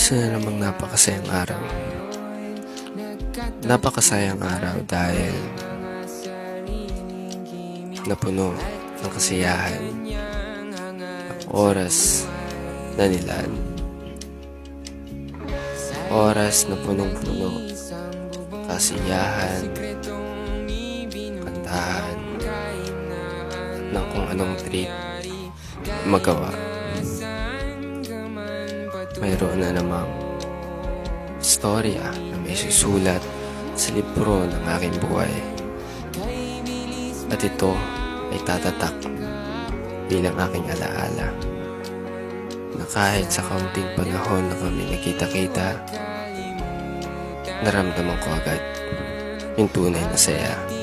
Isa na namang napakasayang araw. Napakasayang araw dahil napuno ng kasiyahan ang oras na nilaan. Oras na punong-puno, kasiyahan, kantahan, ng kung anong treat magawa. Mayroon na namang istorya na may susulat sa libro ng aking buhay. At ito ay tatatak bilang aking alaala na kahit sa kaunting panahon na kami nagkita-kita, naramdaman ko agad yung tunay na saya.